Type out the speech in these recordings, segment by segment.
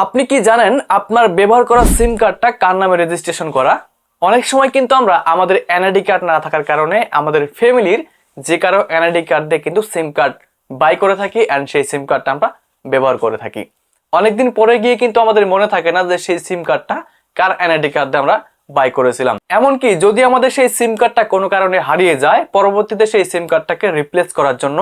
আপনি কি জানেন আপনার ব্যবহার করা সিম কার্ডটা কার নামে রেজিস্ট্রেশন করা? অনেক সময় কিন্তু আমরা আমাদের এনআইডি কার্ড না থাকার কারণে আমাদের ফ্যামিলির যে কারো এনআইডি কার্ড দিয়ে কিন্তু সিম কার্ড বাই করে থাকি এন্ড সেই সিম কার্ডটা আমরা ব্যবহার করে থাকি। অনেকদিন পরে গিয়ে কিন্তু আমাদের মনে থাকে না যে সেই সিম কার্ডটা কার এনআইডি কার্ড দিয়ে আমরা বাই করেছিলাম। এমনকি যদি আমাদের সেই সিম কার্ডটা কোনো কারণে হারিয়ে যায়, পরবর্তীতে সেই সিম কার্ডটাকে রিপ্লেস করার জন্য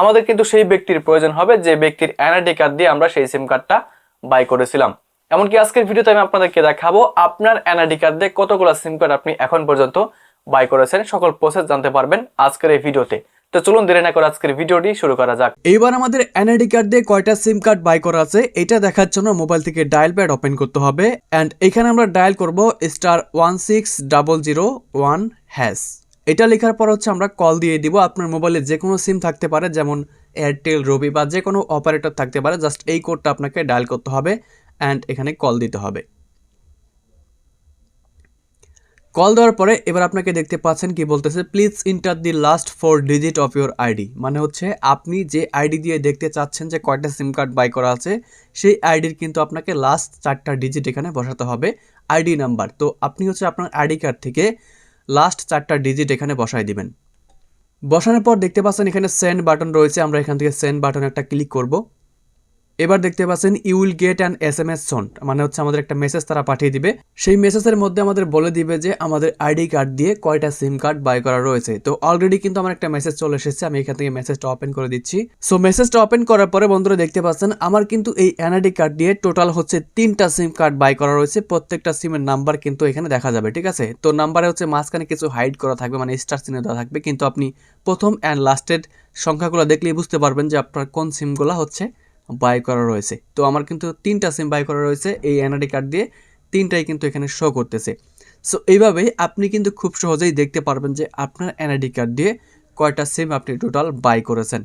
আমাদের কিন্তু সেই ব্যক্তির প্রয়োজন হবে যে ব্যক্তির এনআইডি কার্ড দিয়ে আমরা সেই সিম কার্ডটা বাই করেছিলাম। এমনকি আজকের ভিডিওতে আমি আপনাদেরকে দেখাবো আপনার এনআইডি কার্ড দিয়ে কতগুলো সিম কার্ড আপনি এখন পর্যন্ত বাই করেছেন, সকল প্রসেস জানতে পারবেন আজকের এই ভিডিওতে। তো চলুন দেরি না করে আজকের ভিডিওটি শুরু করা যাক। এইবার আমাদের এনআইডি কার্ড দিয়ে কয়টা সিম কার্ড বাই করা আছে এটা দেখার জন্য মোবাইল থেকে ডায়াল প্যাড ওপেন করতে হবে এন্ড এখানে আমরা ডায়াল করব *16001#। এটা লেখার পর আমরা কল দিয়ে দিব। আপনার মোবাইলে যে কোনো সিম থাকতে পারে, যেমন এয়ারটেল, রবি বা যে কোনো অপারেটর থাকতে পারে। জাস্ট এই কোডটা আপনাকে ডায়াল করতে হবে এন্ড এখানে কল দিতে হবে। কল দেওয়ার পরে এবার আপনাকে দেখতে পাচ্ছেন কি বলতেছে, please inter the last 4 digit of your ID. মানে হচ্ছে আপনি যে আইডি দিয়ে দেখতে চাচ্ছেন যে কয়টা সিম কার্ড বাই করা আছে, সেই আইডির কিন্তু আপনাকে লাস্ট 4টা ডিজিট এখানে বসাতে হবে আইডি নাম্বার। তো আপনি আপনার আইডি কার্ড থেকে লাস্ট 4টা ডিজিট এখানে বসাই দিবেন। বসানোর পর দেখতে পাচ্ছেন এখানে সেন্ড বাটন রয়েছে, আমরা এখান থেকে সেন্ড বাটন একটা ক্লিক করব। এবার দেখতে পাচ্ছেন you will get an SMS soon, মানে আমাদের একটা মেসেজ তারা পাঠিয়ে দিবে। সেই মেসেজের মধ্যে আমাদের বলে দিবে যে আমাদের আইডি কার্ড দিয়ে কয়টা সিম কার্ড বাই করা রয়েছে। তো অলরেডি কিন্তু আমার একটা মেসেজ চলে এসেছে, আমি এখান থেকে মেসেজটা ওপেন করে দিচ্ছি। সো মেসেজটা ওপেন করার পরে বন্ধুরা দেখতে পাচ্ছেন আমার কিন্তু এই এনআইডি কার্ড দিয়ে টোটাল 3টা সিম কার্ড বাই করা রয়েছে। প্রত্যেকটা সিমের নাম্বার কিন্তু এখানে দেখা যাবে, ঠিক আছে। তো নাম্বারে মাঝখানে কিছু হাইড করা থাকবে, মানে স্টার চিহ্ন দেওয়া থাকবে, কিন্তু আপনি প্রথম অ্যান্ড লাস্টের সংখ্যাগুলো দেখলেই বুঝতে পারবেন যে আপনার কোন সিমগুলো বাই করা রয়েছে। তো আমার কিন্তু 3টা সিম বাই করা রয়েছে এই এনআইডি কার্ড দিয়ে, 3টাই কিন্তু এখানে শো করতেছে। সো এইভাবেই আপনি কিন্তু খুব সহজেই দেখতে পারবেন যে আপনার এনআইডি কার্ড দিয়ে কয়টা সিম আপনি টোটাল বাই করেছেন।